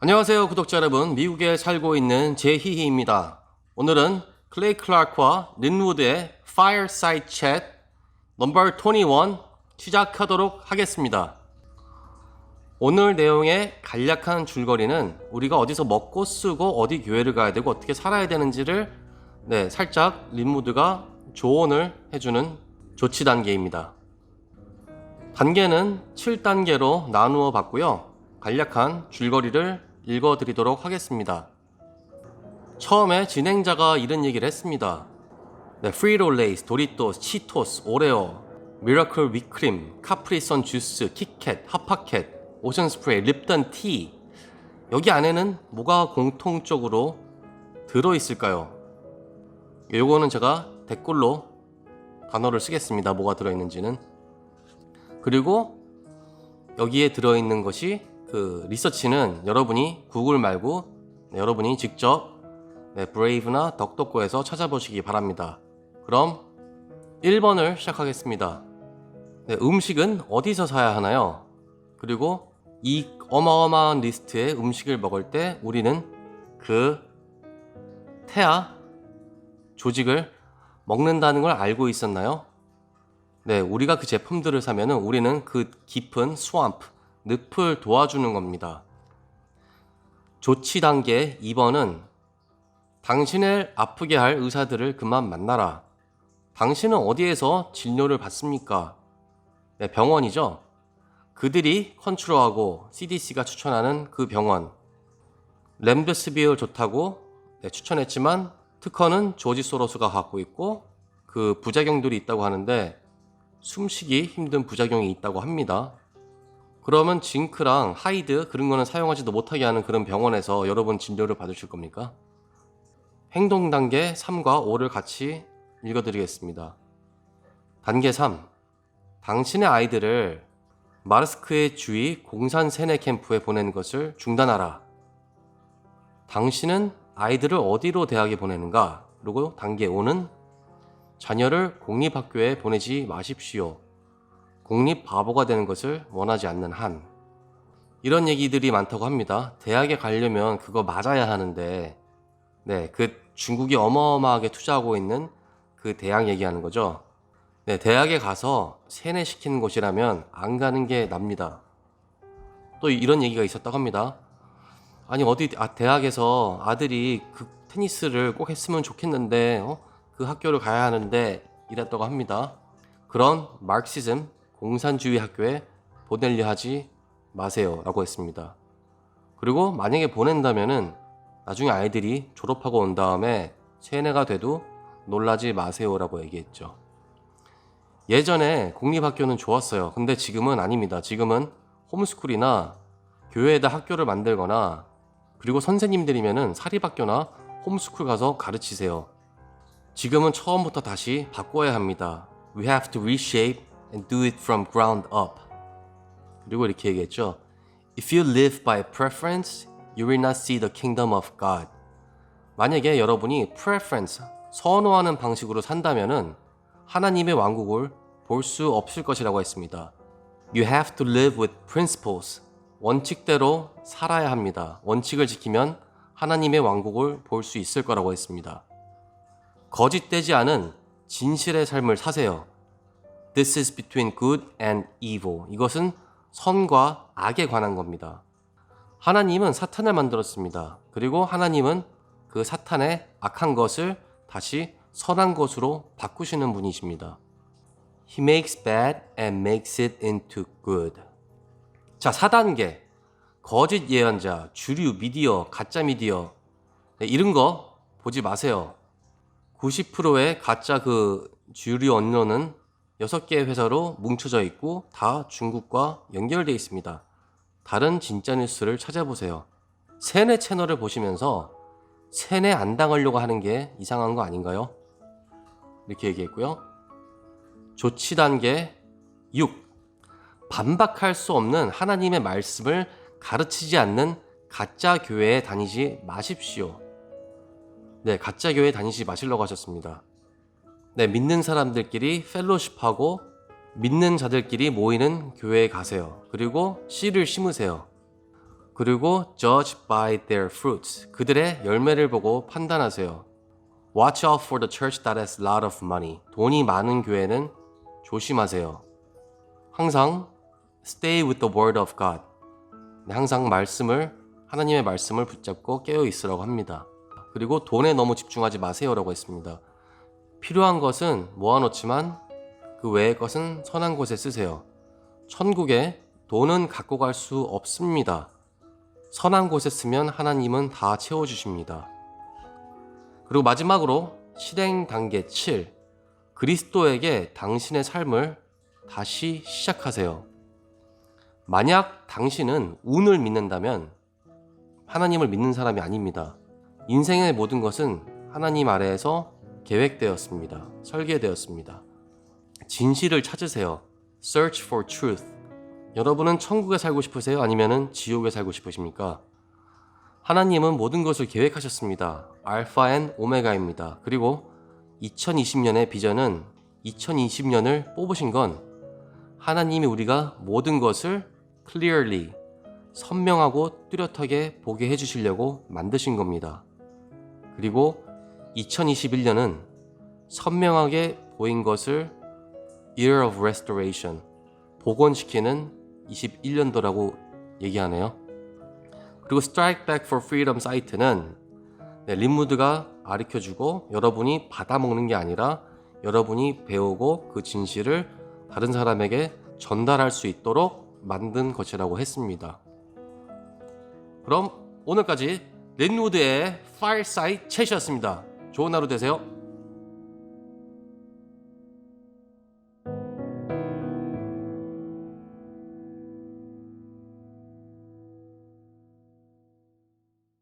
안녕하세요 구독자 여러분, 미국에 살고 있는 제히히입니다. 오늘은 클레이 클라크와 린우드의 Fireside Chat 넘버 21 시작하도록 하겠습니다. 오늘 내용의 간략한 줄거리는 우리가 어디서 먹고 쓰고 어디 교회를 가야 되고 어떻게 살아야 되는지를 살짝 린우드가 조언을 해주는 조치 단계입니다. 단계는 7단계로 나누어 봤고요. 간략한 줄거리를 읽어드리도록 하겠습니다. 처음에 진행자가 이런 얘기를 했습니다. 프리로 레이스, 도리토스, 치토스, 오레오, 미라클 위크림, 카프리선 주스, kitkat, 핫파켓, 오션 스프레이, 립턴 티. 여기 안에는 뭐가 공통적으로 들어있을까요? 요거는 제가 댓글로 단어를 쓰겠습니다. 뭐가 들어있는지는. 그리고 여기에 들어있는 것이 리서치는 여러분이 구글 말고 여러분이 직접 브레이브나 덕덕고에서 찾아보시기 바랍니다. 그럼 1번을 시작하겠습니다. 음식은 어디서 사야 하나요? 그리고 이 어마어마한 리스트의 음식을 먹을 때 우리는 그 태아 조직을 먹는다는 걸 알고 있었나요? 우리가 그 제품들을 사면은 우리는 그 깊은 스왑프, 늪을 도와주는 겁니다. 조치 단계 2번은 당신을 아프게 할 의사들을 그만 만나라. 당신은 어디에서 진료를 받습니까? 병원이죠. 그들이 컨트롤하고 CDC가 추천하는 그 병원. 렘데시비어 좋다고 추천했지만 특허는 조지 소로스가 갖고 있고 그 부작용들이 있다고 하는데 숨쉬기 힘든 부작용이 있다고 합니다. 그러면 징크랑 하이드 그런 거는 사용하지도 못하게 하는 그런 병원에서 여러분 진료를 받으실 겁니까? 행동 단계 3과 5를 같이 읽어드리겠습니다. 단계 3. 당신의 아이들을 마르스크의 주위 공산 세뇌 캠프에 보내는 것을 중단하라. 당신은 아이들을 어디로 대학에 보내는가? 그리고 단계 5는 자녀를 공립학교에 보내지 마십시오. 공립 바보가 되는 것을 원하지 않는 한. 이런 얘기들이 많다고 합니다. 대학에 가려면 그거 맞아야 하는데 그 중국이 어마어마하게 투자하고 있는 그 대학 얘기하는 거죠. 대학에 가서 세뇌시키는 곳이라면 안 가는 게 납니다. 또 이런 얘기가 있었다고 합니다. 아니 어디 대학에서 아들이 그 테니스를 꼭 했으면 좋겠는데 그 학교를 가야 하는데 이랬다고 합니다. 그런 마르크시즘 공산주의 학교에 보내려 하지 마세요 라고 했습니다. 그리고 만약에 보낸다면은 나중에 아이들이 졸업하고 온 다음에 세뇌가 돼도 놀라지 마세요 라고 얘기했죠. 예전에 공립학교는 좋았어요. 근데 지금은 아닙니다. 지금은 홈스쿨이나 교회에다 학교를 만들거나 그리고 선생님들이면은 사립학교나 홈스쿨 가서 가르치세요. 지금은 처음부터 다시 바꿔야 합니다. We have to reshape and do it from ground up. 그리고 이렇게 얘기했죠. If you live by preference, you will not see the kingdom of God. 만약에 여러분이 preference, 선호하는 방식으로 산다면은 하나님의 왕국을 볼 수 없을 것이라고 했습니다. You have to live with principles. 원칙대로 살아야 합니다. 원칙을 지키면 하나님의 왕국을 볼 수 있을 거라고 했습니다. 거짓되지 않은 진실의 삶을 사세요. This is between good and evil. 이것은 선과 악에 관한 겁니다. 하나님은 사탄을 만들었습니다. 그리고 하나님은 그 사탄의 악한 것을 다시 선한 것으로 바꾸시는 분이십니다. He makes bad and makes it into good. 자, 4단계. 거짓 예언자, 주류, 미디어, 가짜 미디어. 이런 거 보지 마세요. 90%의 가짜 주류 언론은 6개의 회사로 뭉쳐져 있고 다 중국과 연결되어 있습니다. 다른 진짜 뉴스를 찾아보세요. 세뇌 채널을 보시면서 세뇌 안 당하려고 하는 게 이상한 거 아닌가요? 이렇게 얘기했고요. 조치 단계 6. 반박할 수 없는 하나님의 말씀을 가르치지 않는 가짜 교회에 다니지 마십시오. 가짜 교회에 다니지 마시려고 하셨습니다. 믿는 사람들끼리 펠로십하고 믿는 자들끼리 모이는 교회에 가세요. 그리고 씨를 심으세요. 그리고 judge by their fruits. 그들의 열매를 보고 판단하세요. Watch out for the church that has a lot of money. 돈이 많은 교회는 조심하세요. 항상 stay with the word of God. 항상 하나님의 말씀을 붙잡고 깨어 있으라고 합니다. 그리고 돈에 너무 집중하지 마세요라고 했습니다. 필요한 것은 모아놓지만 그 외의 것은 선한 곳에 쓰세요. 천국에 돈은 갖고 갈 수 없습니다. 선한 곳에 쓰면 하나님은 다 채워주십니다. 그리고 마지막으로 실행 단계 7. 그리스도에게 당신의 삶을 다시 시작하세요. 만약 당신은 운을 믿는다면 하나님을 믿는 사람이 아닙니다. 인생의 모든 것은 하나님 아래에서 계획되었습니다. 설계되었습니다. 진실을 찾으세요. Search for truth. 여러분은 천국에 살고 싶으세요? 아니면 지옥에 살고 싶으십니까? 하나님은 모든 것을 계획하셨습니다. 알파 앤 오메가입니다. 그리고 2020년의 비전은 2020년을 뽑으신 건 하나님이 우리가 모든 것을 clearly, 선명하고 뚜렷하게 보게 해주시려고 만드신 겁니다. 그리고 2021년은 선명하게 보인 것을 Year of Restoration, 복원시키는 21년도라고 얘기하네요. 그리고 Strike Back for Freedom 사이트는 린무드가 가르쳐주고 여러분이 받아먹는 게 아니라 여러분이 배우고 그 진실을 다른 사람에게 전달할 수 있도록 만든 것이라고 했습니다. 그럼 오늘까지 린무드의 Fireside Chat이었습니다. 좋은 하루 되세요.